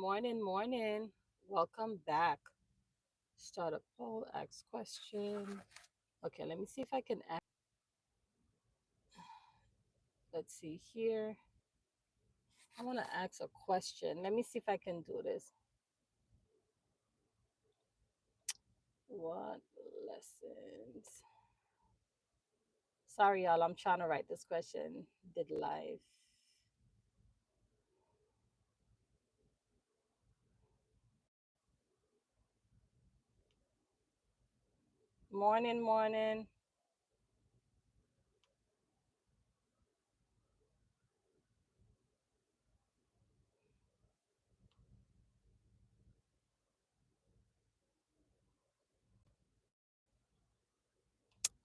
morning, morning. Welcome back. Start a poll, ask question. Okay, let me see if I can ask. Let's see here. I want to ask a question. Let me see if I can do this. What lessons? Sorry, y'all. I'm trying to write this question. Did life. Morning, morning.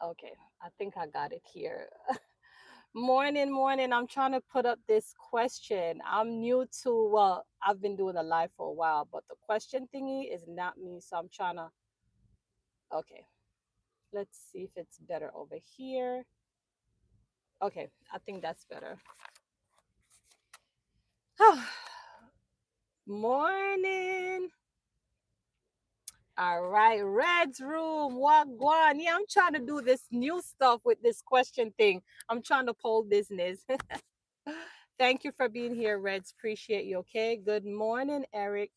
Okay, I think I got it here. Morning, morning. I'm trying to put up this question. I'm new to, well, I've been doing a live for a while, but the question thingy is not me. So I'm trying to, okay, let's see if it's better over here. Okay, I think that's better. Morning. All right, Red's room. Wagwan. Yeah, I'm trying to do this new stuff with this question thing. I'm trying to poll business. Thank you for being here, Reds. Appreciate you. Okay. Good morning, Eric.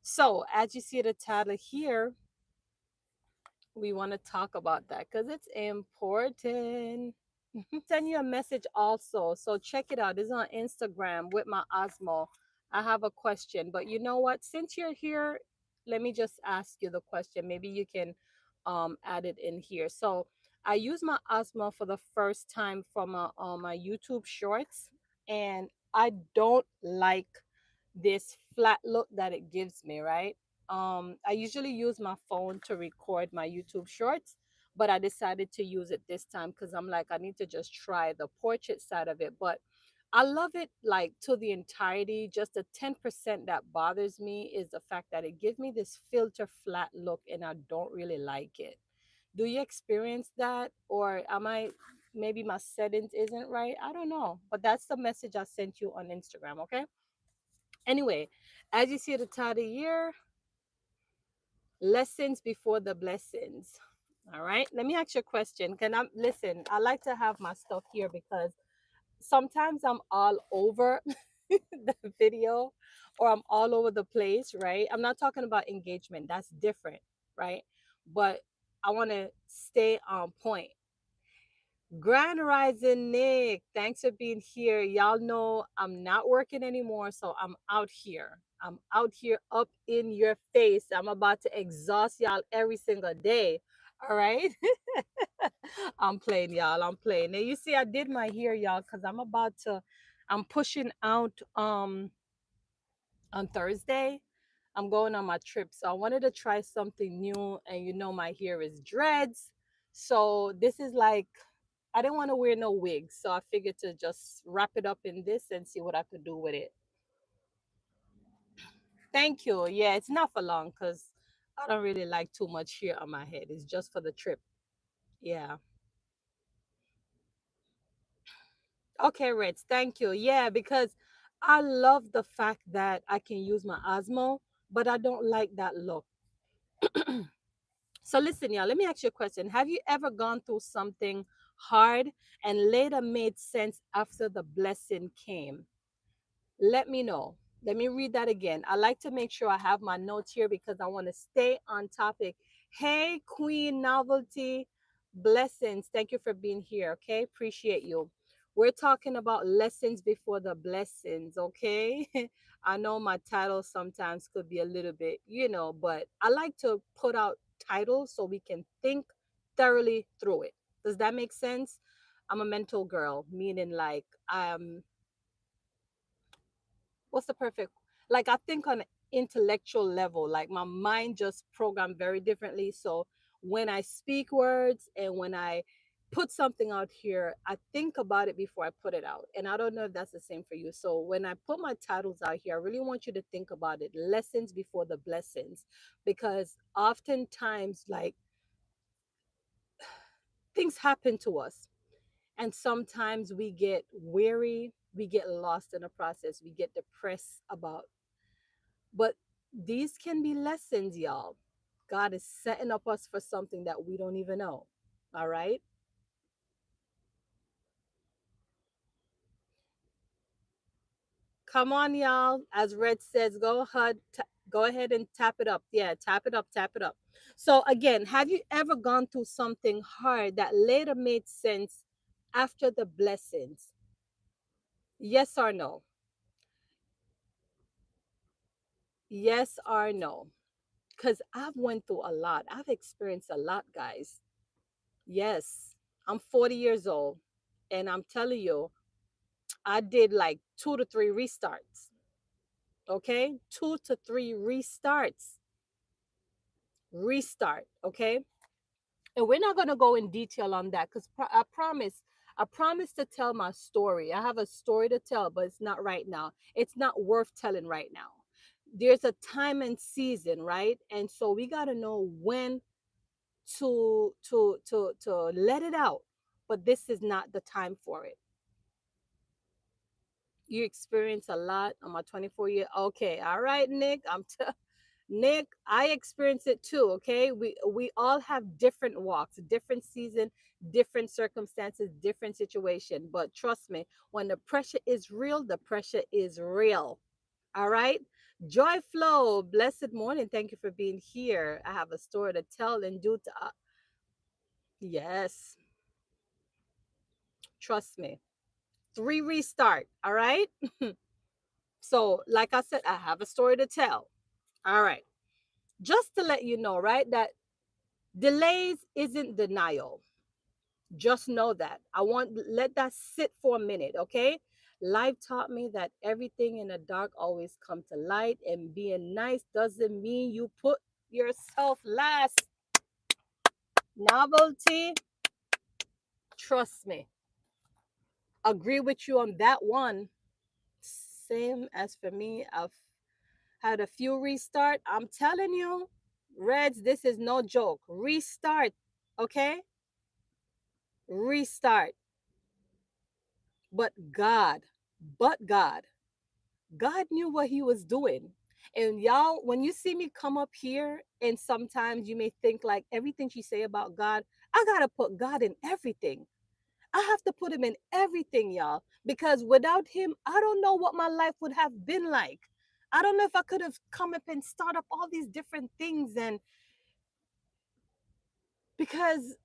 So, as you see the title here, we want to talk about that because it's important. Send you a message also. So, check it out. It's on Instagram with my Osmo. I have a question, but you know what? Since you're here, let me just ask you the question. Maybe you can add it in here. So, I use my Osmo for the first time from my YouTube shorts, and I don't like this flat look that it gives me, right? I usually use my phone to record my YouTube shorts, but I decided to use it this time because I'm like, I need to just try the portrait side of it. But I love it like to the entirety. Just the 10% that bothers me is the fact that it gives me this filter flat look and I don't really like it. Do you experience that? Or am I, maybe my settings isn't right? I don't know. But that's the message I sent you on Instagram, okay? Anyway, as you see at the title here, lessons before the blessings. All right. Let me ask you a question. Can I listen? I like to have my stuff here because sometimes I'm all over the video or I'm all over the place, right? I'm not talking about engagement. That's different, right? But I want to stay on point. Grand Rising Nick, thanks for being here. Y'all know I'm not working anymore, so I'm out here. I'm out here up in your face. I'm about to exhaust y'all every single day. All right. I'm playing, y'all. I'm playing. And you see, I did my hair, y'all, because I'm pushing out on Thursday. I'm going on my trip. So I wanted to try something new. And you know, my hair is dreads. So this is like, I didn't want to wear no wig. So I figured to just wrap it up in this and see what I could do with it. Thank you. Yeah, it's not for long because I don't really like too much hair on my head. It's just for the trip. Yeah. Okay, Reds. Thank you. Yeah, because I love the fact that I can use my Osmo, but I don't like that look. So listen, y'all, let me ask you a question. Have you ever gone through something hard and later made sense after the blessing came? Let me know. Let me read that again. I like to make sure I have my notes here because I want to stay on topic. Hey, Queen Novelty, blessings. Thank you for being here. Okay, appreciate you. We're talking about lessons before the blessings. Okay, I know my title sometimes could be a little bit, but I like to put out titles so we can think thoroughly through it. Does that make sense? I'm a mental girl, meaning like what's the perfect, like I think on an intellectual level, like my mind just programmed very differently. So when I speak words and when I put something out here, I think about it before I put it out. And I don't know if that's the same for you. So when I put my titles out here, I really want you to think about it, lessons before the blessings, because oftentimes like things happen to us and sometimes we get weary, we get lost in the process, we get depressed about But these can be lessons, y'all. God is setting up us for something that we don't even know. All right. Come on, y'all. As Red says, go ahead and tap it up. Yeah, tap it up, tap it up. So again, have you ever gone through something hard that later made sense after the blessings? Yes or no? Yes or no? Because I've went through a lot. I've experienced a lot, guys. Yes, I'm 40 years old, and I'm telling you, I did like 2 to 3 restarts. Okay, 2 to 3 restarts. Restart. Okay, and we're not gonna go in detail on that because I promise to tell my story. I have a story to tell, but it's not right now. It's not worth telling right now. There's a time and season, right? And so we gotta know when to let it out. But this is not the time for it. You experience a lot on my 24-year. Okay, all right, Nick. Nick, I experience it too. Okay, we all have different walks, different season, different circumstances, different situation. But trust me, when the pressure is real, the pressure is real. All right. Joy Flow, blessed morning. Thank you for being here. I have a story to tell and do to. Yes, trust me. 3 restart. All right. So, like I said, I have a story to tell. All right. Just to let you know, right, that delays isn't denial. Just know that. I want let that sit for a minute, okay? Life taught me that everything in the dark always come to light, and being nice doesn't mean you put yourself last. Novelty, trust me. Agree with you on that one. Same as for me. I've had a few restart. I'm telling you, Reds, this is no joke. Restart, okay? Restart. But but God knew what he was doing. And y'all, when you see me come up here, and sometimes you may think like everything she say about God, I gotta put God in everything. I have to put him in everything, y'all, because without him, I don't know what my life would have been like. I don't know if I could have come up and start up all these different things, and because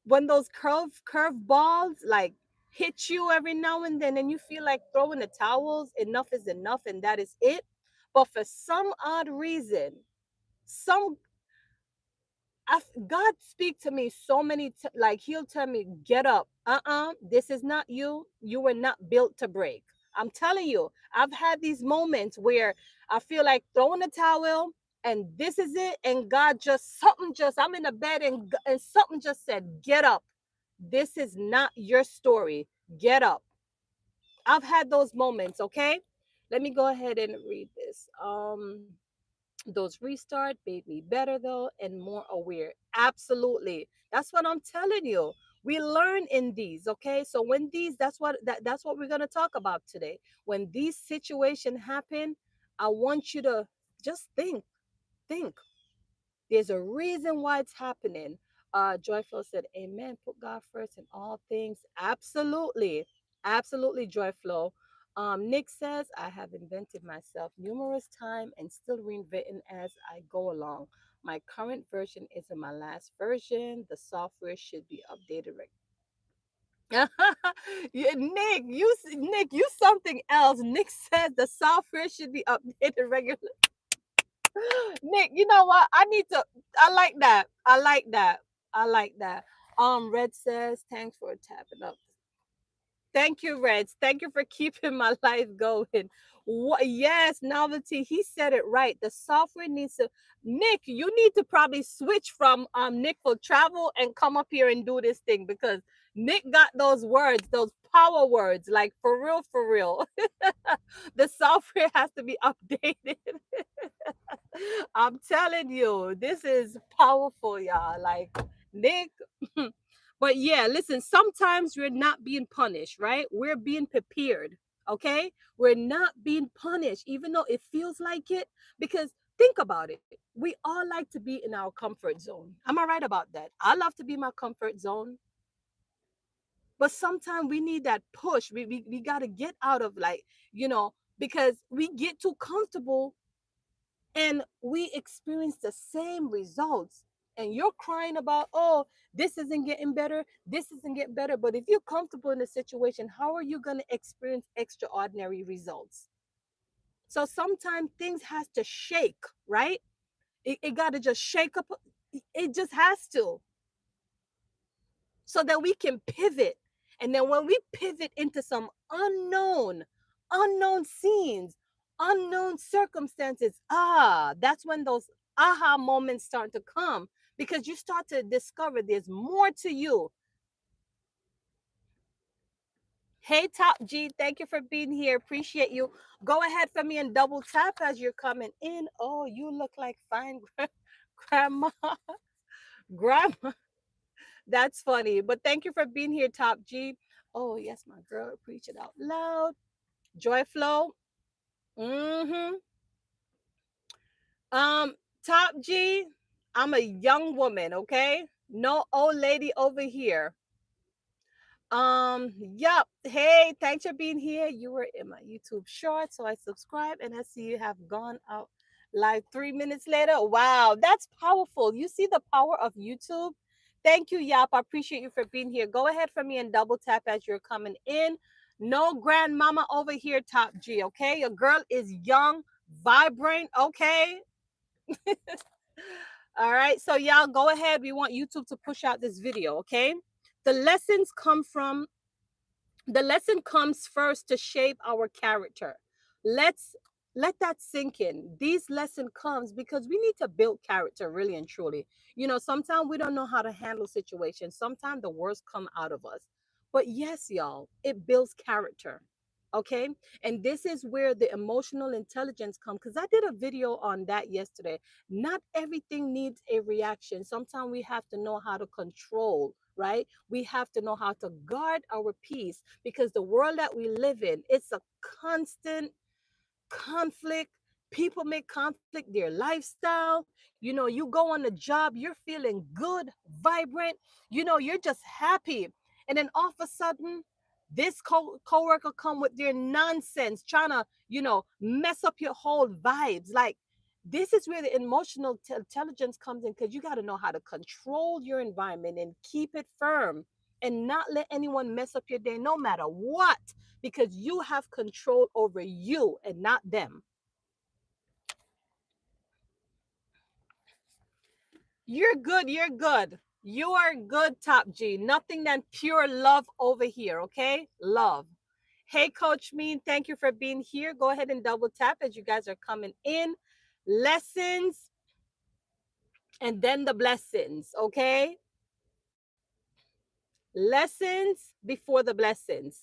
when those curve balls like hit you every now and then, and you feel like throwing the towels, enough is enough, and that is it. But for some odd reason, some God speak to me so many like he'll tell me, get up. This is not you. You were not built to break. I'm telling you, I've had these moments where I feel like throwing the towel, and this is it, and God just something just I'm in the bed, and something just said, get up. This is not your story. Get up. I've had those moments, okay? Let me go ahead and read this. Those restart made me better though and more aware. Absolutely. That's what I'm telling you. We learn in these, okay? So when these that's what we're going to talk about today. When these situations happen, I want you to just think. There's a reason why it's happening. Joyful said, Amen. Put God first in all things. Absolutely. Absolutely, Joyful. Nick says, I have invented myself numerous times and still reinventing as I go along. My current version isn't my last version. The software should be updated. Yeah, Nick, you something else. Nick says the software should be updated regularly. Nick, you know what? I like that. I like that. I like that. Red says, thanks for tapping up. Thank you, Reds. Thank you for keeping my life going. What, yes, novelty. He said it right. The software needs to Nick, you need to probably switch from Nick for travel and come up here and do this thing because Nick got those words, those power words, like for real, for real. The software has to be updated. I'm telling you, this is powerful, y'all. Like Nick. But yeah, listen, sometimes we're not being punished, right? We're being prepared. Okay? We're not being punished, even though it feels like it. Because think about it. We all like to be in our comfort zone. Am I right about that? I love to be in my comfort zone. But sometimes we need that push. We got to get out of, like, because we get too comfortable and we experience the same results. And you're crying about, oh, this isn't getting better, this isn't getting better. But if you're comfortable in the situation, how are you going to experience extraordinary results? So sometimes things has to shake, right? It got to just shake up. It just has to, so that we can pivot. And then when we pivot into some unknown scenes, unknown circumstances, that's when those aha moments start to come, because you start to discover there's more to you. Hey, Top G, thank you for being here. Appreciate you. Go ahead for me and double tap as you're coming in. Oh, you look like fine grandma. Grandma. That's funny. But thank you for being here, Top G. Oh, yes, my girl. Preach it out loud. Joy Flow. Mm-hmm. Um, Top G, I'm a young woman, okay? No old lady over here. Yup. Hey, thanks for being here. You were in my YouTube short, so I subscribed and I see you have gone out live 3 minutes later. Wow, that's powerful. You see the power of YouTube? Thank you, Yap. I appreciate you for being here. Go ahead for me and double tap as you're coming in. No grandmama over here, Top G, okay? Your girl is young, vibrant, okay? All right, so y'all go ahead. We want YouTube to push out this video, okay? The lessons come from the lesson comes first to shape our character. Let's let that sink in. These lesson comes because we need to build character, really and truly. Sometimes we don't know how to handle situations. Sometimes the worst come out of us. But yes, y'all, it builds character. Okay? And this is where the emotional intelligence comes, because I did a video on that yesterday. Not everything needs a reaction. Sometimes we have to know how to control, right? We have to know how to guard our peace, because the world that we live in, it's a constant conflict. People make conflict their lifestyle. You go on the job, you're feeling good, vibrant, you're just happy. And then all of a sudden, this coworker come with their nonsense, trying to, mess up your whole vibes. Like, this is where the emotional intelligence comes in, because you got to know how to control your environment and keep it firm and not let anyone mess up your day, no matter what, because you have control over you and not them. You're good. You're good. You are good, Top G. Nothing than pure love over here, okay? Love. Hey, Coach Mean, thank you for being here. Go ahead and double tap as you guys are coming in. Lessons and then the blessings, okay? Lessons before the blessings.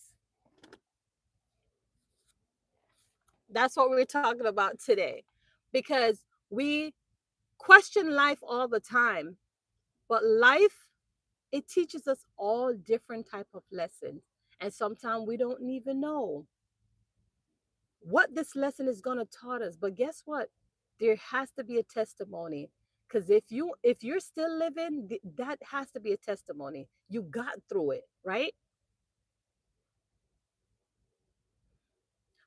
That's what we're talking about today, because we question life all the time, but life, it teaches us all different type of lessons, and sometimes we don't even know what this lesson is going to taught us. But guess what? There has to be a testimony, because if you're still living, that has to be a testimony. You got through it, right?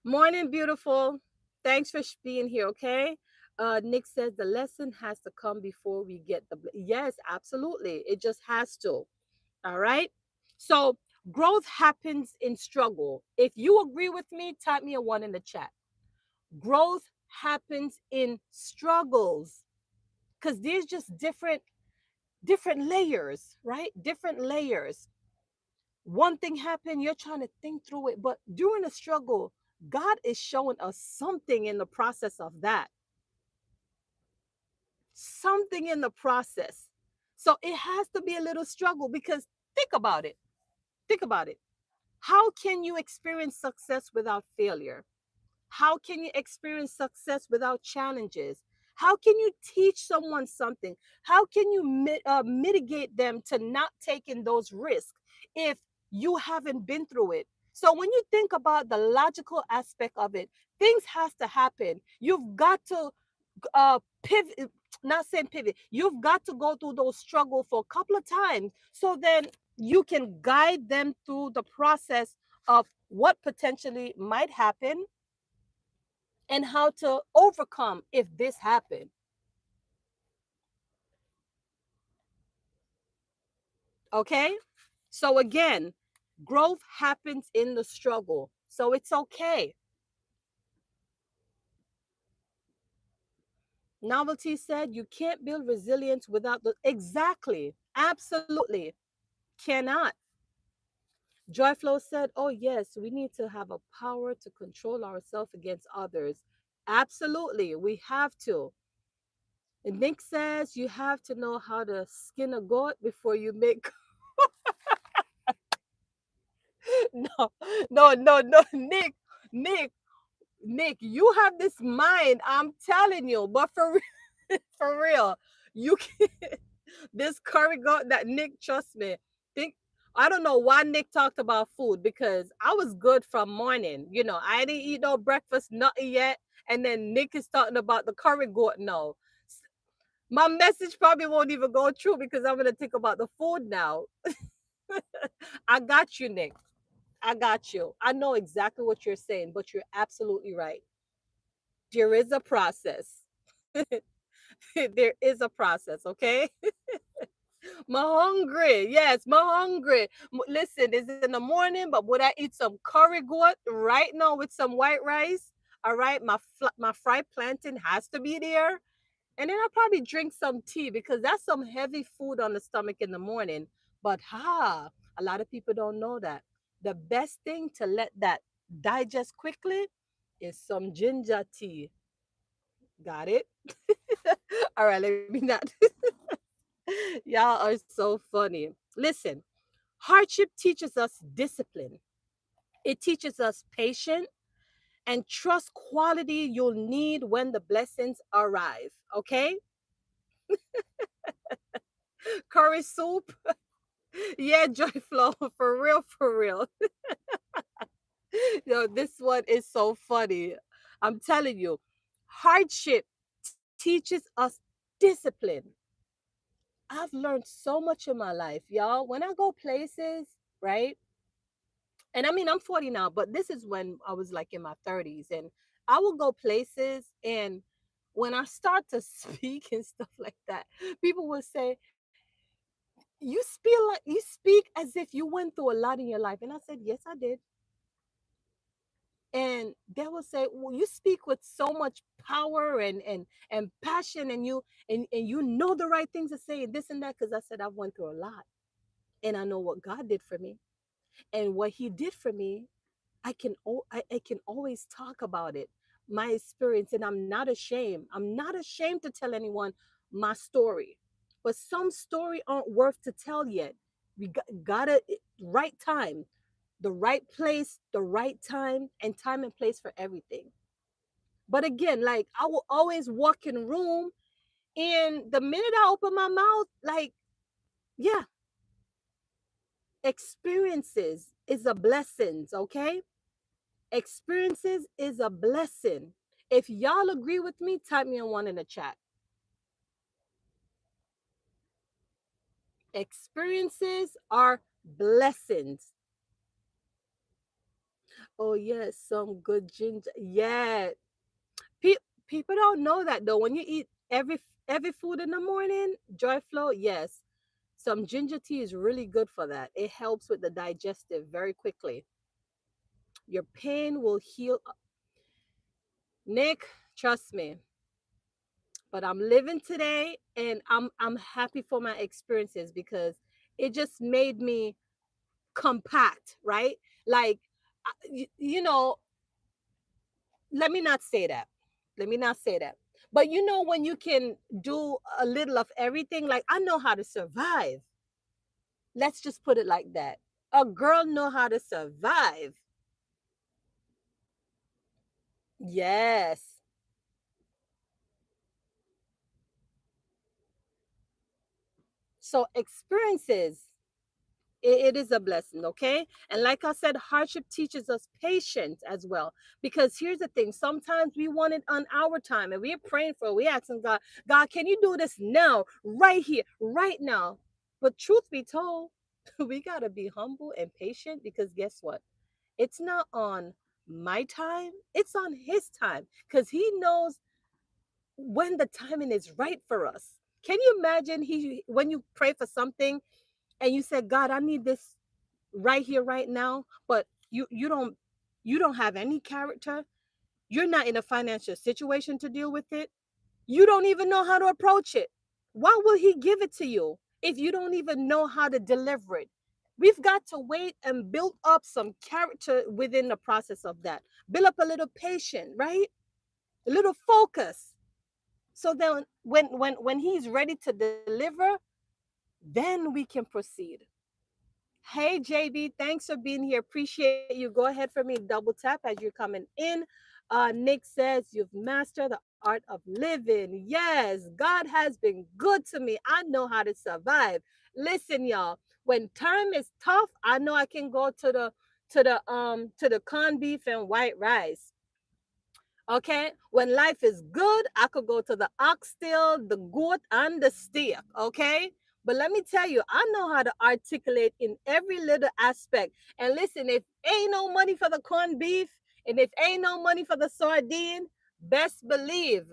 Morning, beautiful. Thanks for being here, okay? Nick says the lesson has to come before we get yes, absolutely, it just has to. All right. So growth happens in struggle. If you agree with me, type me a one in the chat. Growth happens in struggles, because there's just different layers, right? Different layers. One thing happened, you're trying to think through it, but during a struggle, God is showing us something in the process of that. Something in the process. So it has to be a little struggle, because think about it. Think about it. How can you experience success without failure? How can you experience success without challenges? How can you teach someone something? How can you mitigate them to not taking those risks if you haven't been through it? So when you think about the logical aspect of it, things has to happen. You've got to pivot, not saying pivot. You've got to go through those struggles for a couple of times, so then you can guide them through the process of what potentially might happen and how to overcome if this happened. Okay? So again, growth happens in the struggle. So it's okay. Novelty said you can't build resilience without the exactly. Absolutely. Cannot. Joyflow said, "Oh yes, we need to have a power to control ourselves against others." Absolutely, we have to. And Nick says you have to know how to skin a goat before you make. No, no, Nick, Nick, you have this mind. I'm telling you, but for for real, you can this curry goat that Nick, trust me. Think I don't know why Nick talked about food because I was good from morning. I didn't eat no breakfast, nothing yet. And then Nick is talking about the curry goat now. My message probably won't even go through because I'm gonna think about the food now. I got you, Nick. I got you. I know exactly what you're saying, but you're absolutely right. There is a process. There is a process, okay? My hungry. Yes, my hungry. Listen, it's in the morning, but would I eat some curry goat right now with some white rice? All right, my fried plantain has to be there. And then I'll probably drink some tea because that's some heavy food on the stomach in the morning. But a lot of people don't know that. The best thing to let that digest quickly is some ginger tea. Got it? All right, let me not. Y'all are so funny. Listen, hardship teaches us discipline. It teaches us patience and trust quality you'll need when the blessings arrive. Okay? Curry soup. Yeah, Joy Flow. For real, for real. This one is so funny. I'm telling you, hardship teaches us discipline. I've learned so much in my life, y'all. When I go places, right? And I mean, I'm 40 now, but this is when I was like in my 30s. And I will go places, and when I start to speak and stuff like that, people will say, you speak as if you went through a lot in your life. And I said, yes, I did. And they will say, well, you speak with so much power and passion, and you know the right things to say and this and that, because I said I've went through a lot, and I know what God did for me, and what He did for me. I can always talk about it, my experience, and I'm not ashamed. I'm not ashamed to tell anyone my story. But some story aren't worth to tell yet. We gotta right time, the right place, the right time and place for everything. But again, like I will always walk in room, and the minute I open my mouth, like, yeah, experiences is a blessing, okay? Experiences is a blessing. If y'all agree with me, type me a one in the chat. Experiences are blessings. Oh yes, some good ginger. Yeah. Pe- People don't know that though. When you eat every food in the morning, joy flow, yes. Some ginger tea is really good for that. It helps with the digestive very quickly. Your pain will heal. Nick, trust me. But I'm living today, and I'm happy for my experiences because it just made me compact, right? Like you know, let me not say that. Let me not say that. But when you can do a little of everything, like I know how to survive. Let's just put it like that. A girl know how to survive. Yes. So experiences, It is a blessing, okay? And like I said, hardship teaches us patience as well. Because here's the thing, sometimes we want it on our time and we're praying for it. We're asking God, God, can you do this now, right here, right now? But truth be told, we got to be humble and patient because guess what? It's not on my time, it's on His time because He knows when the timing is right for us. Can you imagine when you pray for something and you said, God, I need this right here, right now, but you don't have any character. You're not in a financial situation to deal with it. You don't even know how to approach it. Why will He give it to you if you don't even know how to deliver it? We've got to wait and build up some character within the process of that. Build up a little patience, right? A little focus. So then when He's ready to deliver, then we can proceed. Hey, JB, thanks for being here. Appreciate you. Go ahead for me, double tap as you're coming in. Nick says, you've mastered the art of living. Yes, God has been good to me. I know how to survive. Listen, y'all, when time is tough, I know I can go to the corned beef and white rice. Okay, when life is good, I could go to the oxtail, the goat, and the steak. Okay, but let me tell you, I know how to articulate in every little aspect. And listen, if ain't no money for the corned beef, and if ain't no money for the sardine, best believe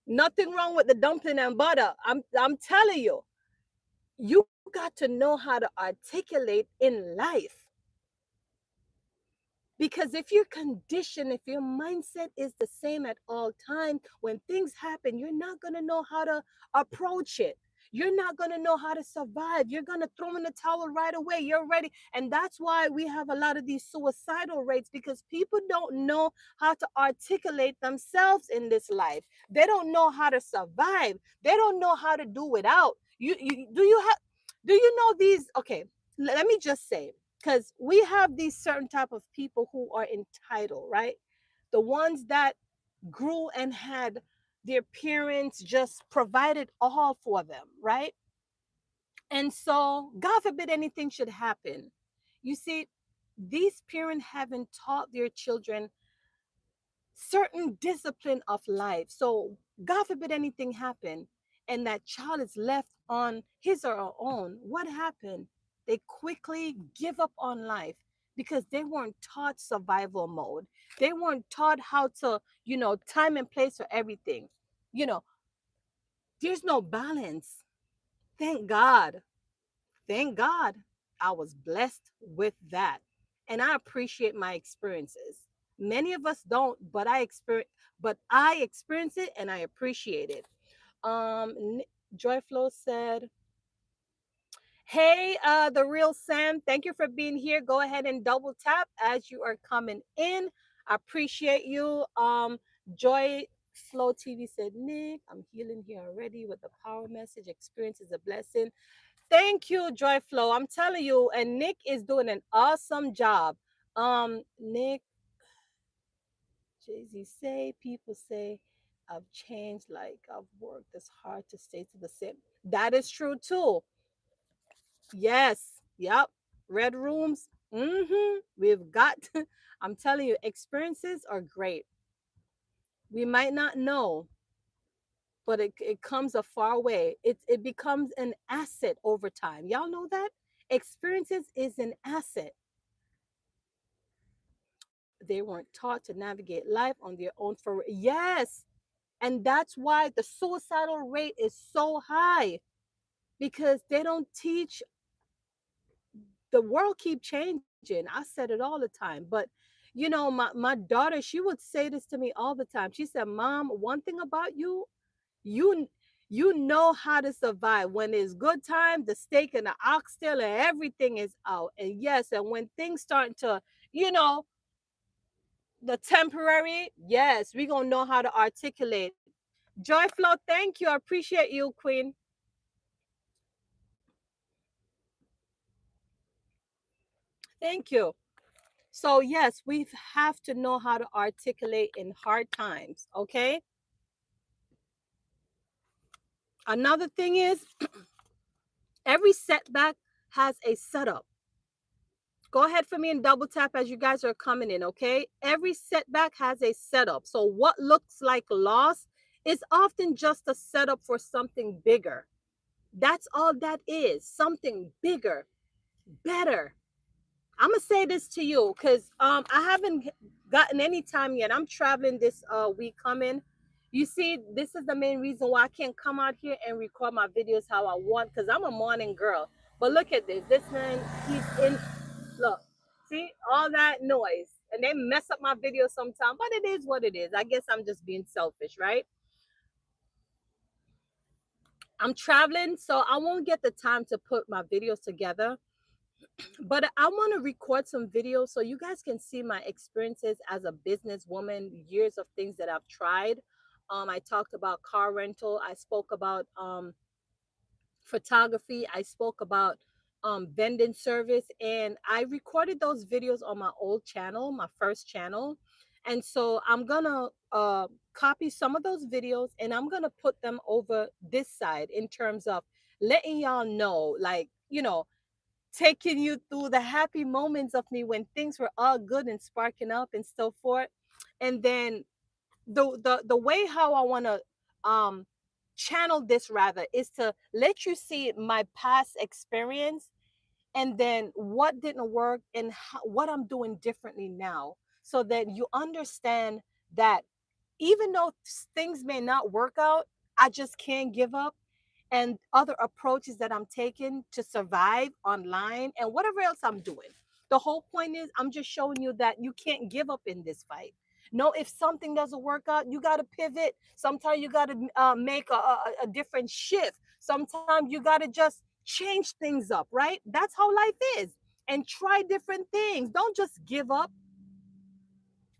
nothing wrong with the dumpling and butter. I'm telling you, you got to know how to articulate in life. Because if your condition, if your mindset is the same at all times, when things happen, you're not going to know how to approach it. You're not going to know how to survive. You're going to throw in the towel right away. You're ready. And that's why we have a lot of these suicidal rates because people don't know how to articulate themselves in this life. They don't know how to survive. They don't know how to do without. Do you know these? Okay, let me just say, because we have these certain type of people who are entitled, right? The ones that grew and had their parents just provided all for them, right? And so God forbid anything should happen, you see, these parents haven't taught their children certain discipline of life. So God forbid anything happen and that child is left on his or her own. What happened? They quickly give up on life because they weren't taught survival mode. They weren't taught how to, time and place for everything. You know, there's no balance. Thank God. Thank God I was blessed with that. And I appreciate my experiences. Many of us don't, but I experience it and I appreciate it. Joyflow said, hey, the real Sam, thank you for being here. Go ahead and double tap as you are coming in. I appreciate you. Joy Flow TV said, Nick, I'm healing here already with the power message. Experience is a blessing. Thank you, Joy Flow. I'm telling you, and Nick is doing an awesome job. Nick, Jay-Z say, people say, I've changed, like I've worked as hard to stay to the same. That is true too. Yes. Yep. Red rooms. We've got, I'm telling you, experiences are great. We might not know, but it comes a far way. It becomes an asset over time. Y'all know that? Experiences is an asset. They weren't taught to navigate life on their own for yes. And that's why the suicidal rate is so high because they don't teach. The world keep changing. I said it all the time, but my daughter, she would say this to me all the time. She said, Mom, one thing about you you know how to survive. When it's good time, the steak and the oxtail and everything is out. And yes, and when things start to, you know, the temporary, yes, we're gonna know how to articulate. Joyflow, thank you. I appreciate you, Queen. Thank you. So yes, we have to know how to articulate in hard times. Okay. Another thing is every setback has a setup. Go ahead for me and double tap as you guys are coming in, okay? Every setback has a setup. So what looks like loss is often just a setup for something bigger. That's all that is. Something bigger, better. I'm gonna say this to you because I haven't gotten any time yet. I'm traveling this week coming. You see, this is the main reason why I can't come out here and record my videos how I want because I'm a morning girl. But look at this. This man, he's in. Look, see all that noise, and they mess up my video sometimes. But it is what it is. I guess I'm just being selfish, right? I'm traveling, so I won't get the time to put my videos together. But I want to record some videos so you guys can see my experiences as a businesswoman, years of things that I've tried. I talked about car rental. I spoke about photography. I spoke about vending service, and I recorded those videos on my old channel, my first channel. And so I'm gonna copy some of those videos and I'm gonna put them over this side in terms of letting y'all know, like, taking you through the happy moments of me when things were all good and sparking up and so forth. And then the way how I want to um channel this rather is to let you see my past experience and then what didn't work and what I'm doing differently now so that you understand that even though things may not work out, I just can't give up, and other approaches that I'm taking to survive online and whatever else I'm doing. The whole point is I'm just showing you that you can't give up in this fight. No, if something doesn't work out, you got to pivot. Sometimes you got to make a different shift. Sometimes you got to just change things up, right? That's how life is. And try different things. Don't just give up.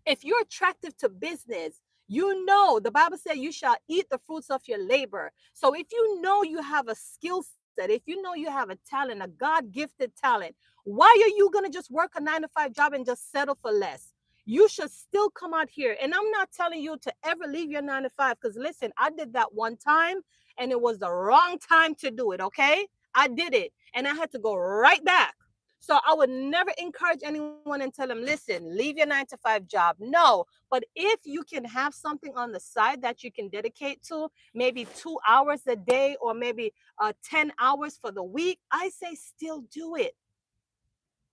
If you're attractive to business, you know the Bible said you shall eat the fruits of your labor. So if you know you have a skill set, if you know you have a talent, a God gifted talent, why are you going to just work a 9 to 5 job and just settle for less? You should still come out here. And I'm not telling you to ever leave your 9 to 5 because listen, I did that one time and it was the wrong time to do it. Okay. I did it and I had to go right back. So I would never encourage anyone and tell them, listen, leave your 9 to 5 job. No. But if you can have something on the side that you can dedicate to, maybe 2 hours a day or maybe 10 hours for the week, I say still do it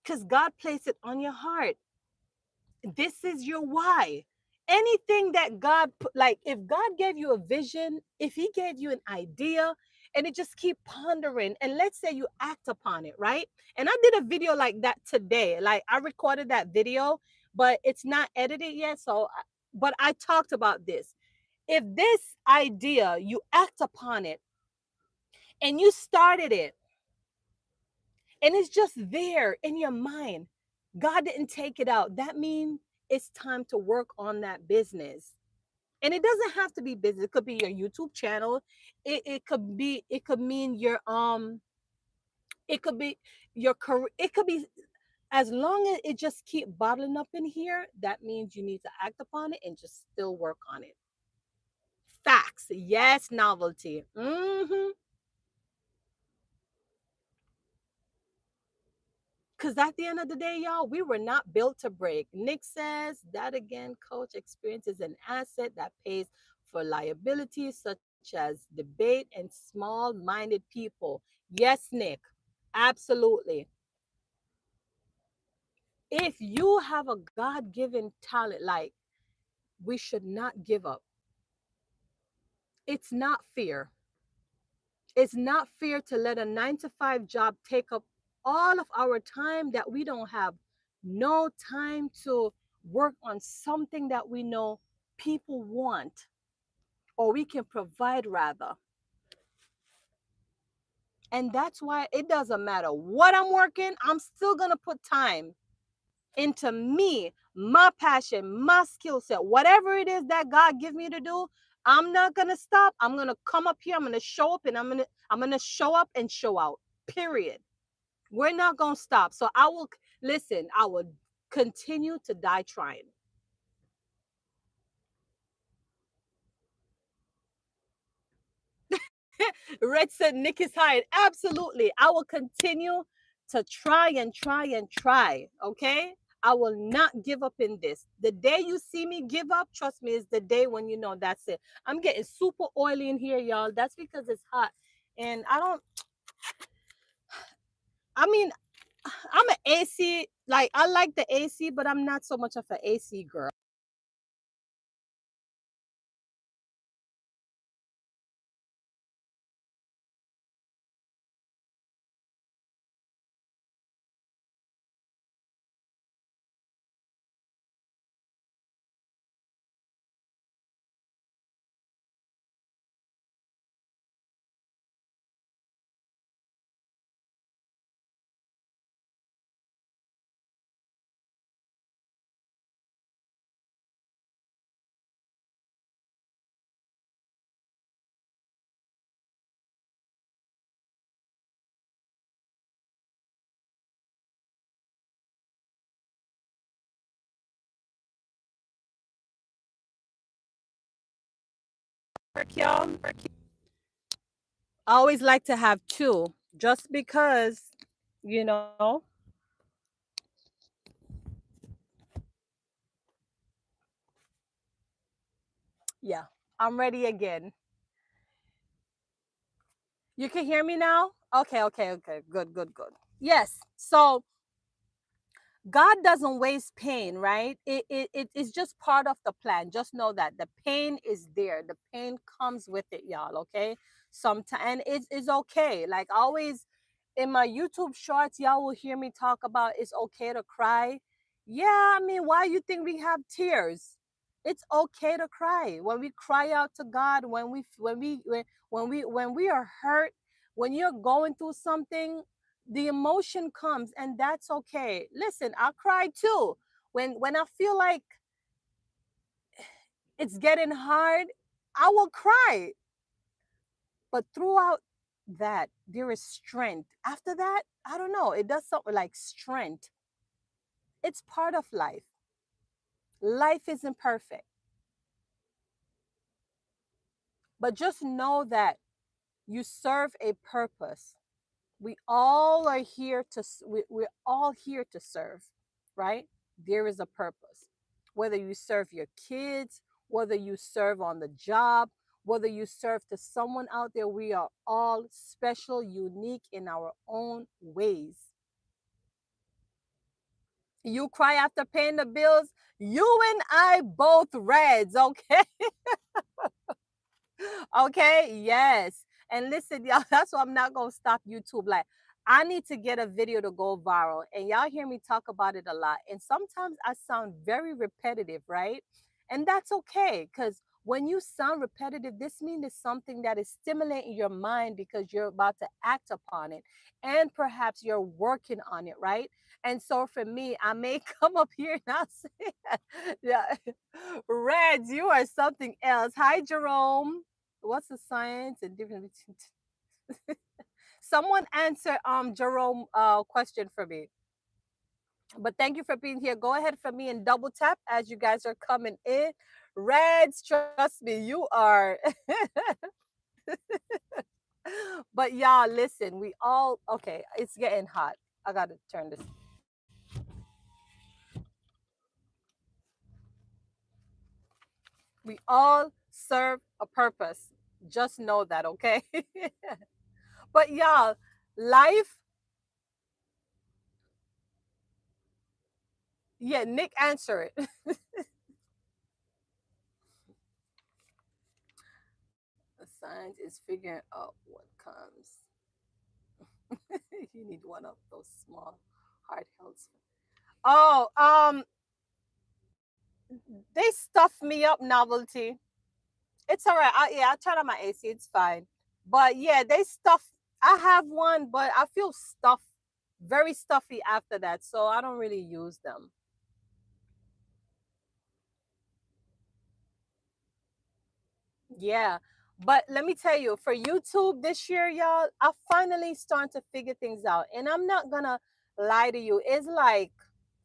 because God placed it on your heart. This is your why. Anything that God put, like if God gave you a vision, if He gave you an idea, and it just keep pondering, and let's say you act upon it, right? And I did a video like that today. Like I recorded that video, but it's not edited yet. But I talked about this. If this idea you act upon it and you started it and it's just there in your mind, God didn't take it out. That means it's time to work on that business. And it doesn't have to be business. It could be your YouTube channel. It could mean your it could be your career. It could be, as long as it just keep bottling up in here, that means you need to act upon it and just still work on it. Facts. Yes, novelty. Because at the end of the day, y'all, we were not built to break. Nick says that again, coach, experience is an asset that pays for liabilities such as debate and small minded people. Yes, Nick, absolutely. If you have a God given talent, like, we should not give up. It's not fear. It's not fair to let a 9 to 5 job take up all of our time that we don't have no time to work on something that we know people want or we can provide rather. And that's why it doesn't matter what I'm working, I'm still going to put time into me, my passion, my skill set, whatever it is that God gives me to do. I'm not going to stop. I'm going to come up here, I'm going to show up, and I'm going to show up and show out. Period. We're not going to stop. So I will listen, I will continue to die trying. Red said Nick is hired. Absolutely. I will continue to try and try and try. Okay. I will not give up in this. The day you see me give up, trust me, is the day when you know that's it. I'm getting super oily in here, y'all. That's because it's hot. And I don't, I mean, I'm an AC, like, I like the AC, but I'm not so much of an AC girl. Y'all. I always like to have two just because, you know, yeah, I'm ready again. You can hear me now? Okay, okay, okay. Good, good, good. Yes. So God doesn't waste pain, right? It is just part of the plan. Just know that the pain is there. The pain comes with it, y'all. Okay. Sometimes, and it's okay. Like always in my YouTube shorts, y'all will hear me talk about it's okay to cry. Yeah, I mean, why you think we have tears? It's okay to cry. When we cry out to God, when we are hurt, when you're going through something, the emotion comes, and that's okay. Listen, I cry too when I feel like it's getting hard. I will cry, but throughout that there is strength. After that, I don't know, it does something like strength. It's part of life. Life isn't perfect, but just know that you serve a purpose. We all are here to we're all here to serve, right? There is a purpose. Whether you serve your kids, whether you serve on the job, whether you serve to someone out there, we are all special, unique in our own ways. You cry after paying the bills, you and I both reds, okay? Okay, yes. And listen, y'all, that's why I'm not gonna stop YouTube. Like, I need to get a video to go viral. And y'all hear me talk about it a lot. And sometimes I sound very repetitive, right? And that's okay, because when you sound repetitive, this means it's something that is stimulating your mind because you're about to act upon it. And perhaps you're working on it, right? And so for me, I may come up here and I'll say, yeah, Reds, you are something else. Hi, Jerome. What's the science and difference between someone answer Jerome question for me? But thank you for being here. Go ahead for me and double tap as you guys are coming in. Reds, trust me, you are. But y'all, listen, we all okay. It's getting hot. I gotta turn this. We all serve a purpose. Just know that, okay? But y'all, life. Yeah, Nick, answer it. The science is figuring out what comes. You need one of those small hard helps. Oh, they stuffed me up, novelty. It's all right. Yeah, I turn on my AC. It's fine. But yeah, they stuff. I have one, but I feel stuffed, very stuffy after that. So I don't really use them. Yeah. But let me tell you, for YouTube this year, y'all, I finally starting to figure things out. And I'm not gonna lie to you. It's like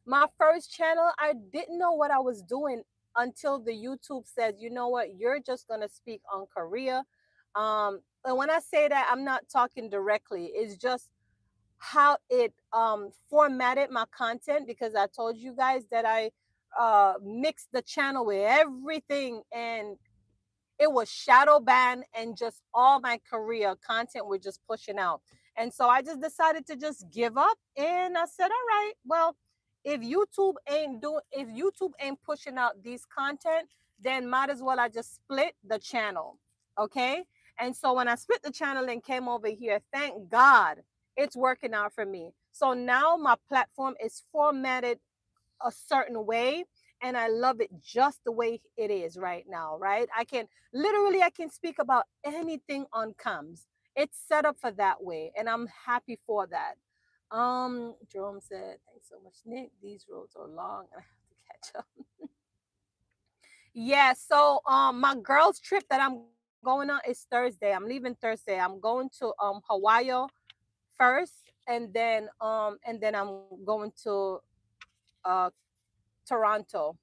my first channel, I didn't know what I was doing until the YouTube says, you know what, you're just gonna speak on Korea. And when I say that, I'm not talking directly. It's just how it formatted my content, because I told you guys that I mixed the channel with everything, and it was shadow banned, and just all my career content were just pushing out. And so I just decided to just give up, and I said, all right, well, if YouTube ain't pushing out these content, then might as well I just split the channel. Okay? And so when I split the channel and came over here, thank God it's working out for me. So now my platform is formatted a certain way, and I love it just the way it is right now, right? I can speak about anything on comes. It's set up for that way, and I'm happy for that. Jerome said, thanks so much, Nick. These roads are long. I have to catch up. Yeah, so my girls trip that I'm going on is Thursday. I'm leaving Thursday. I'm going to Hawaii first, and then I'm going to uh Toronto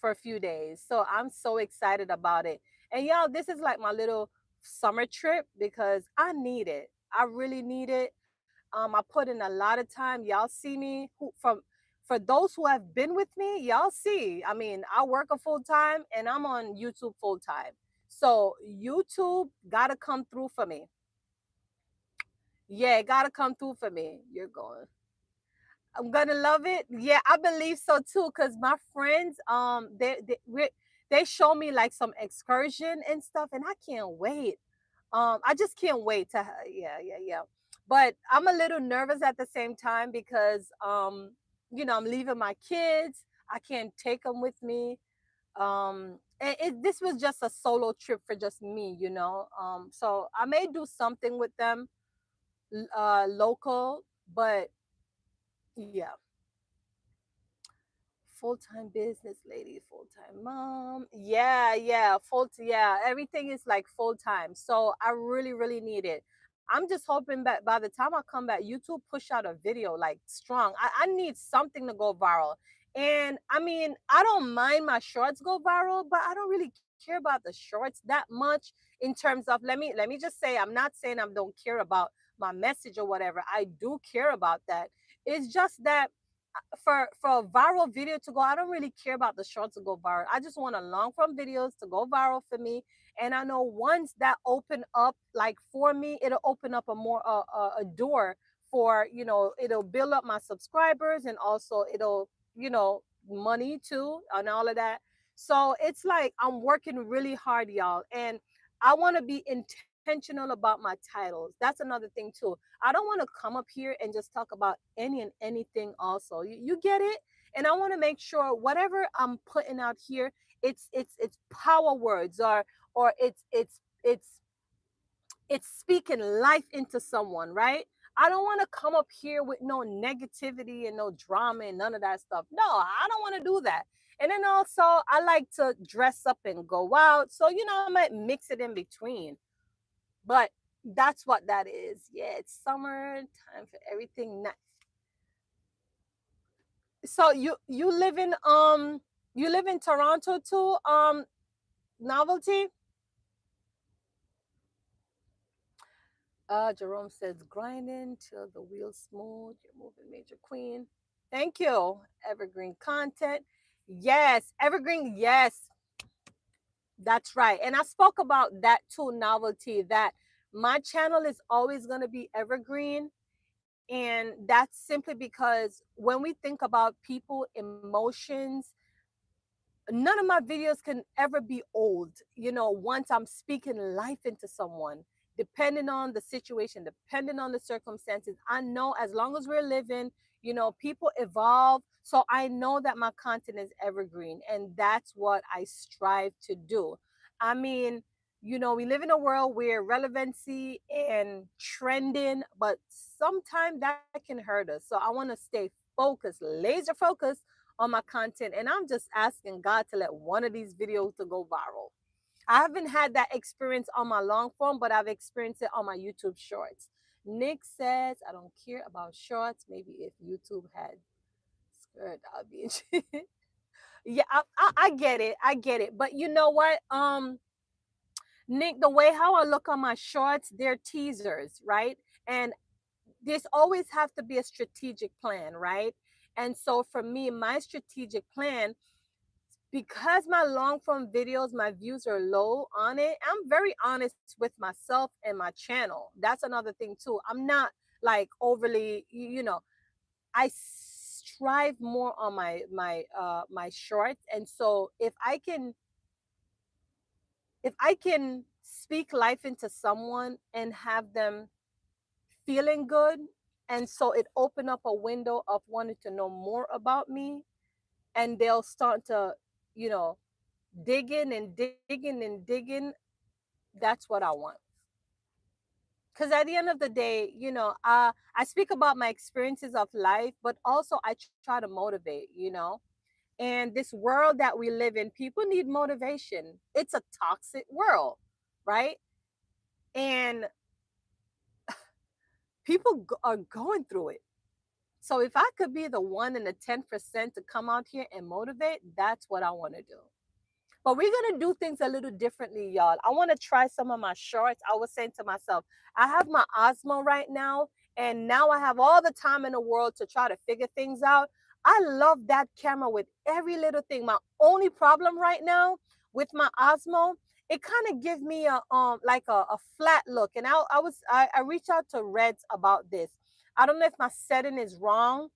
for a few days. So I'm so excited about it. And y'all, this is like my little summer trip because I need it. I really need it. I put in a lot of time. Y'all see me for those who have been with me, y'all see. I mean, I work a full time and I'm on YouTube full time. So YouTube gotta come through for me. Yeah, it gotta come through for me. You're going. I'm gonna love it. Yeah, I believe so too. Cause my friends, they show me like some excursion and stuff, and I can't wait. I just can't wait to. Yeah, yeah, yeah. But I'm a little nervous at the same time because, I'm leaving my kids. I can't take them with me. This was just a solo trip for just me, you know. So I may do something with them, local, but yeah. Full-time business lady, full-time mom. Yeah, yeah, yeah, everything is like full-time. So I really, really need it. I'm just hoping that by the time I come back, YouTube push out a video like strong. I need something to go viral. And I mean, I don't mind my shorts go viral, but I don't really care about the shorts that much in terms of let me just say, I'm not saying I don't care about my message or whatever. I do care about that. It's just that for a viral video to go, I don't really care about the shorts to go viral. I just want a long form videos to go viral for me. And I know once that open up, like for me, it'll open up a door for, it'll build up my subscribers, and also it'll, money too and all of that. So it's like I'm working really hard, y'all, and I want to be intentional about my titles. That's another thing too. I don't want to come up here and just talk about any and anything also. You get it? And I want to make sure whatever I'm putting out here, it's power words, or it's speaking life into someone, right? I don't want to come up here with no negativity and no drama and none of that stuff. No, I don't want to do that. And then also, I like to dress up and go out. So, I might mix it in between. But that's what that is. Yeah, it's summer time for everything. So you live in Toronto too, Novelty? Jerome says, grinding till the wheels smooth. You're moving, Major Queen. Thank you. Evergreen content. Yes, evergreen. Yes, that's right. And I spoke about that too, Novelty, that my channel is always going to be evergreen. And that's simply because when we think about people, emotions, none of my videos can ever be old, once I'm speaking life into someone, depending on the situation, depending on the circumstances. I know as long as we're living, people evolve. So I know that my content is evergreen, and that's what I strive to do. I mean, we live in a world where relevancy and trending, but sometimes that can hurt us. So I want to stay focused, laser focused on my content. And I'm just asking God to let one of these videos to go viral. I haven't had that experience on my long form, but I've experienced it on my YouTube shorts. Nick says, I don't care about shorts. Maybe if YouTube had skirt, I'll be interested. Yeah, I get it. I get it. But you know what? Nick, the way how I look on my shorts, they're teasers, right? And there's always have to be a strategic plan, right? And so for me, my strategic plan, because my long form videos, my views are low on it, I'm very honest with myself and my channel. That's another thing too. I'm not like overly, I strive more on my shorts. And so if I can speak life into someone and have them feeling good, and so it opened up a window of wanting to know more about me, and they'll start to, you know digging and digging and digging. That's what I want. Because at the end of the day, I speak about my experiences of life, but also I try to motivate. And this world that we live in, people need motivation. It's a toxic world, right? And people are going through it. So if I could be the 1 in the 10% to come out here and motivate, that's what I want to do. But we're gonna do things a little differently, y'all. I want to try some of my shorts. I was saying to myself, I have my Osmo right now, and now I have all the time in the world to try to figure things out. I love that camera with every little thing. My only problem right now with my Osmo, it kind of gives me a like a flat look. And I reached out to Reds about this. I don't know if my setting is wrong.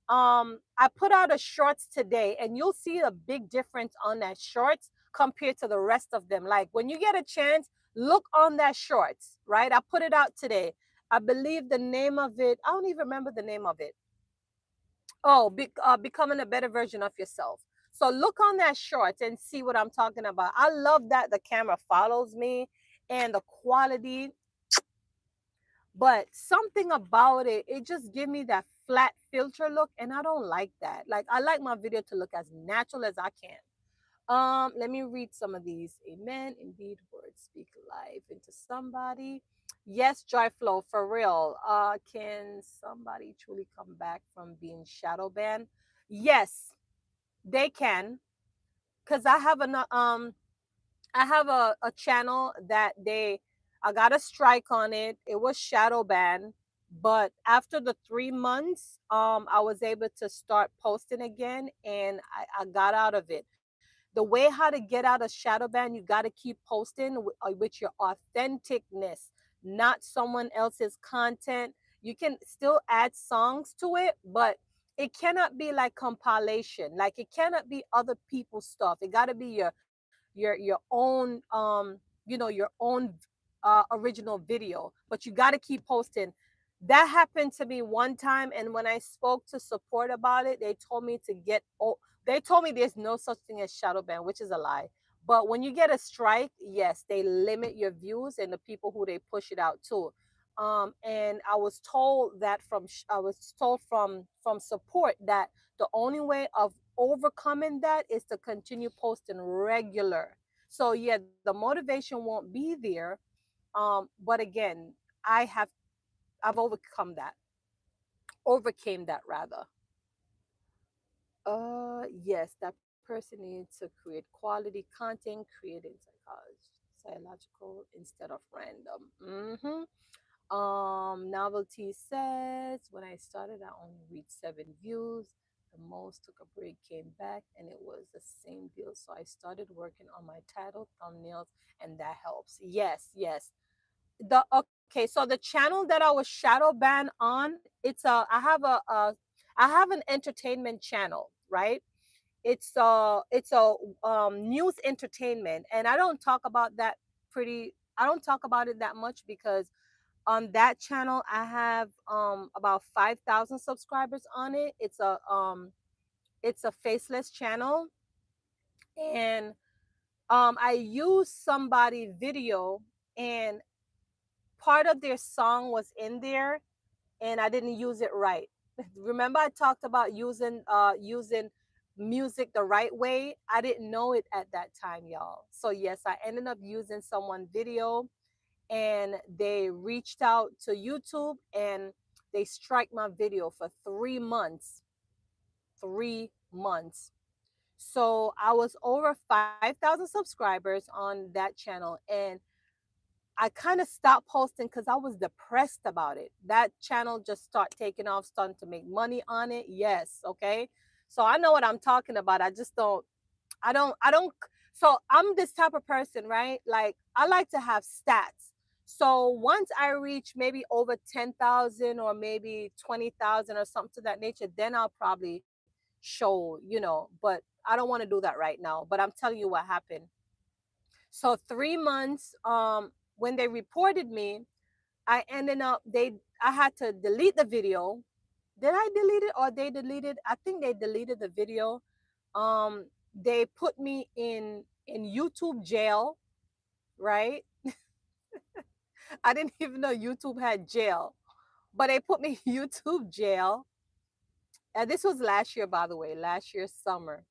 I put out a shorts today, and you'll see a big difference on that shorts compared to the rest of them. Like when you get a chance, look on that shorts, right? I put it out today. I believe the name of it, I don't even remember the name of it. Oh, becoming a better version of yourself. So look on that shorts and see what I'm talking about. I love that the camera follows me and the quality, but something about it, it just give me that flat filter look, and I don't like that. Like I like my video to look as natural as I can. Let me read some of these. Amen. Indeed, words speak life into somebody. Yes, Joy Flow, for real. Can somebody truly come back from being shadow banned? Yes, they can. Cause I have a channel that I got a strike on it. It was shadow banned. But after the 3 months, I was able to start posting again, and I got out of it. The way how to get out of shadow ban, you got to keep posting with your authenticness, not someone else's content. You can still add songs to it, but it cannot be like compilation. Like it cannot be other people's stuff. It got to be your own your own original video, but you got to keep posting. That happened to me one time, and when I spoke to support about it, they told me to they told me there's no such thing as shadow ban, which is a lie. But when you get a strike, yes, they limit your views and the people who they push it out to. And I was told that from support that the only way of overcoming that is to continue posting regular. So yeah, the motivation won't be there. But again, I have I've overcame that rather. Yes, that person needs to create quality content, creating psychological instead of random. Novelty says, when I started, I only reached 7 views. The most took a break, came back, and it was the same deal. So I started working on my title, thumbnails, and that helps. Yes, yes. So the channel that I was shadow banned on, I have an entertainment channel, right? It's a news entertainment, and I don't talk about it that much because on that channel I have about 5,000 subscribers on it. It's a faceless channel, and I use somebody video, and part of their song was in there, and I didn't use it right. Remember I talked about using music the right way? I didn't know it at that time, y'all. So yes, I ended up using someone video, and they reached out to YouTube, and they strike my video for 3 months. 3 months. So I was over 5,000 subscribers on that channel, and I kind of stopped posting because I was depressed about it. That channel just start taking off, starting to make money on it. Yes, okay. So I know what I'm talking about. I just don't. I don't. So I'm this type of person, right? Like I like to have stats. So once I reach maybe over 10,000 or maybe 20,000 or something to that nature, then I'll probably show, but I don't want to do that right now. But I'm telling you what happened. So 3 months, when they reported me, I ended up I had to delete the video. Did I delete it or they deleted? I think they deleted the video. They put me in YouTube jail, right? I didn't even know YouTube had jail, but they put me in YouTube jail. And this was last year, by the way, last year summer.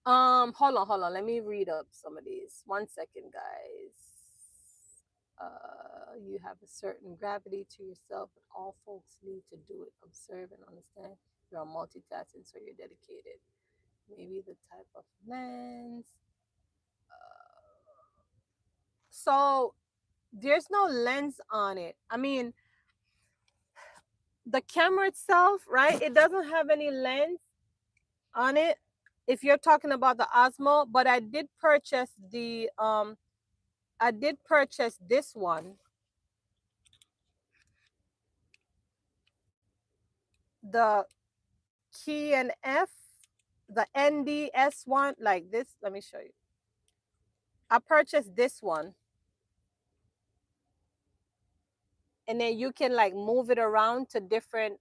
Hold on. Let me read up some of these. 1 second, guys. You have a certain gravity to yourself, but all folks need to do it. Observe and understand. You're multitasking, so you're dedicated. Maybe the type of lens. So there's no lens on it. I mean, the camera itself, right? It doesn't have any lens on it. If you're talking about the Osmo, but I did purchase this one, the Key and F, the NDS one, like this. Let me show you. I purchased this one, and then you can like move it around to different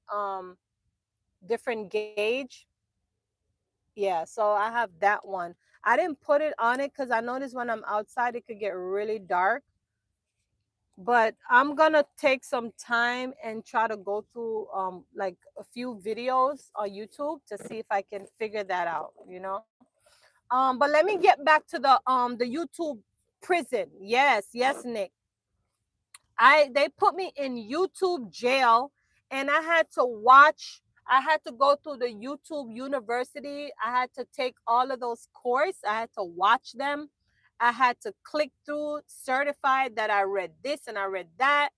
gauge. Yeah, so I have that one. I didn't put it on it because I noticed when I'm outside it could get really dark. But I'm gonna take some time and try to go through like a few videos on YouTube to see if I can figure that out. But let me get back to the YouTube prison. Yes, Nick. They put me in YouTube jail, and I had to go through the YouTube University. I had to take all of those courses. I had to watch them. I had to click through, certified that I read this and I read that.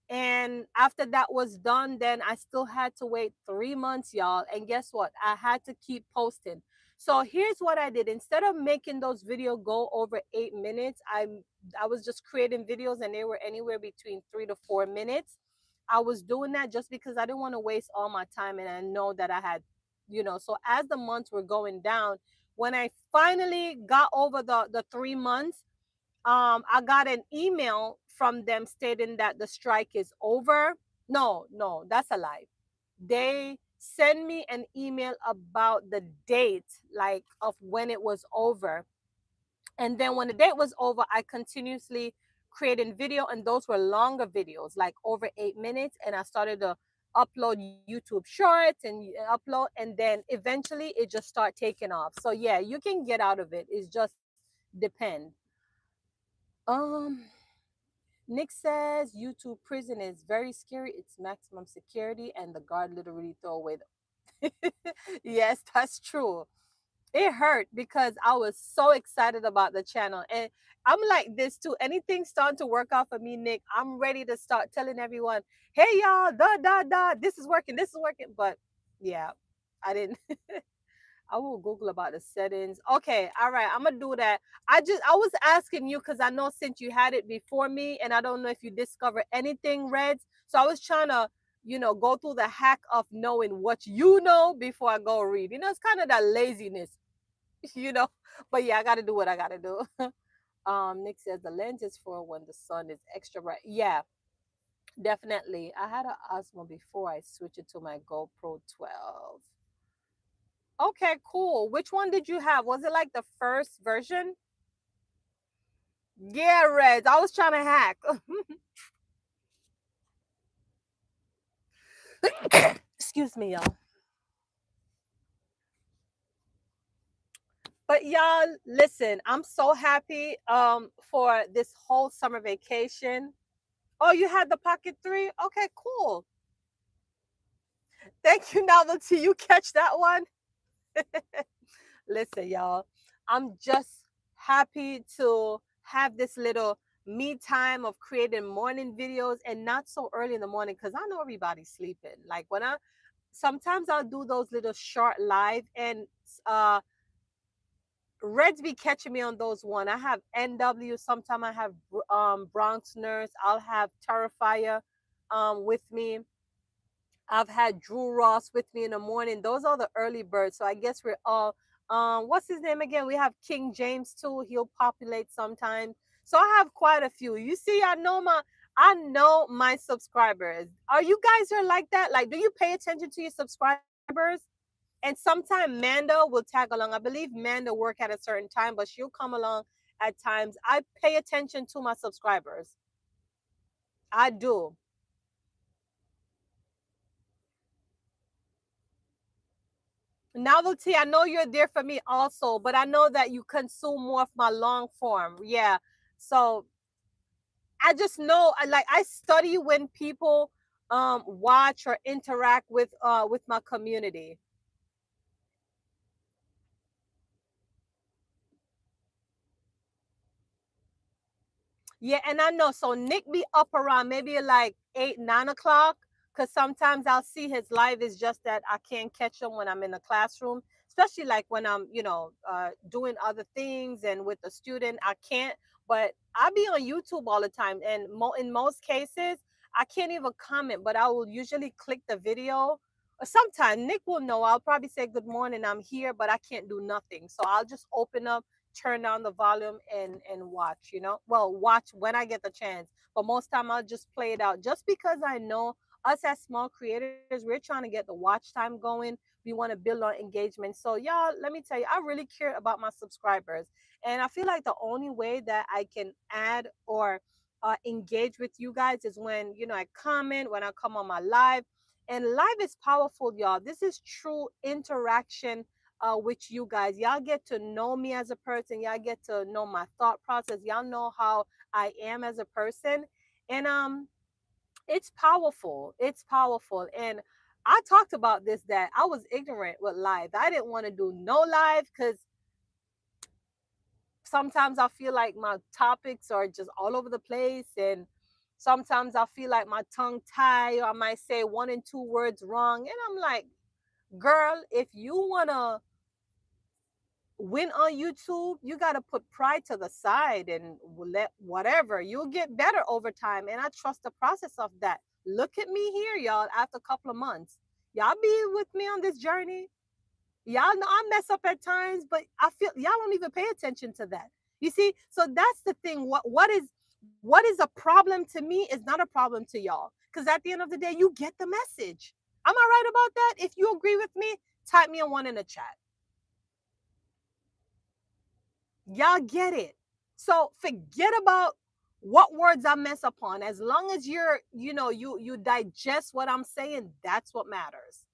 And after that was done, then I still had to wait 3 months, y'all. And guess what? I had to keep posting. So here's what I did. Instead of making those videos go over 8 minutes, I was just creating videos and they were anywhere between 3 to 4 minutes. I was doing that just because I didn't want to waste all my time, and I know that I had. So as the months were going down, when I finally got over the 3 months, I got an email from them stating that the strike is over. No, that's a lie. They sent me an email about the date, like of when it was over. And then when the date was over, I continuously created video, and those were longer videos, like over 8 minutes. And I started to upload YouTube shorts and upload, and then eventually it just started taking off. So yeah, you can get out of it. It's just depend. Um, Nick says YouTube prison is very scary. It's maximum security, and the guard literally throw away the. Yes, that's true. It hurt because I was so excited about the channel, and I'm like this too. Anything starting to work out for me, Nick, I'm ready to start telling everyone, "Hey, y'all, this is working, this is working." But yeah, I didn't. I will Google about the settings. Okay, all right, I'm gonna do that. I was asking you because I know since you had it before me, and I don't know if you discovered anything, Reds. So I was trying to, go through the hack of knowing what you know before I go read. It's kind of that laziness, you know. But yeah, I gotta do what I gotta do. Nick says the lens is for when the sun is extra bright. Yeah, definitely. I had an Osmo before I switched it to my GoPro 12. Okay, cool. Which one did you have? Was it like the first version? Yeah, Reds. I was trying to hack. Excuse me, y'all. But y'all, listen, I'm so happy for this whole summer vacation. Oh, you had the Pocket 3? Okay, cool. Thank you, Novelty. You catch that one? Listen, y'all, I'm just happy to have this little me time of creating morning videos, and not so early in the morning because I know everybody's sleeping. Like when I sometimes I'll do those little short live, and uh Reds be catching me on those one. I have NW. Sometimes I have Bronx Nurse. I'll have Terrifier with me. I've had Drew Ross with me in the morning. Those are the early birds. So I guess we're all what's his name again? We have King James too. He'll populate sometimes. So I have quite a few. You see, I know my subscribers. Are you guys are like that? Like, do you pay attention to your subscribers? And sometimes Manda will tag along. I believe Manda work at a certain time, but she'll come along at times. I pay attention to my subscribers. I do. Novelty, I know you're there for me also, but I know that you consume more of my long form. Yeah. So I just know I study when people watch or interact with my community. Yeah, and I know. So Nick be up around maybe like 8, 9 o'clock. Cause sometimes I'll see his live is just that I can't catch him when I'm in the classroom, especially like when I'm, doing other things and with the student, I can't. But I be on YouTube all the time, and in most cases, I can't even comment, but I will usually click the video. Or sometimes Nick will know. I'll probably say good morning, I'm here, but I can't do nothing. So I'll just open up, turn down the volume, and watch, well, watch when I get the chance. But most time I'll just play it out, just because I know us as small creators, we're trying to get the watch time going. We want to build on engagement. So y'all, let me tell you, I really care about my subscribers, and I feel like the only way that I can add or engage with you guys is when I comment, when I come on my live. And live is powerful, y'all. This is true interaction with you guys. Y'all get to know me as a person. Y'all get to know my thought process. Y'all know how I am as a person. And it's powerful. It's powerful. And I talked about this, that I was ignorant with live. I didn't want to do no live because sometimes I feel like my topics are just all over the place, and sometimes I feel like my tongue tie, or I might say one and two words wrong. And I'm like, girl, if you wanna win on YouTube, you got to put pride to the side and let whatever. You'll get better over time. And I trust the process of that. Look at me here, y'all, after a couple of months. Y'all be with me on this journey. Y'all know I mess up at times, but I feel y'all don't even pay attention to that. You see, so that's the thing. What is a problem to me is not a problem to y'all. Because at the end of the day, you get the message. Am I right about that? If you agree with me, type me a one in the chat. Y'all get it. So forget about what words I mess upon. As long as you digest what I'm saying, that's what matters.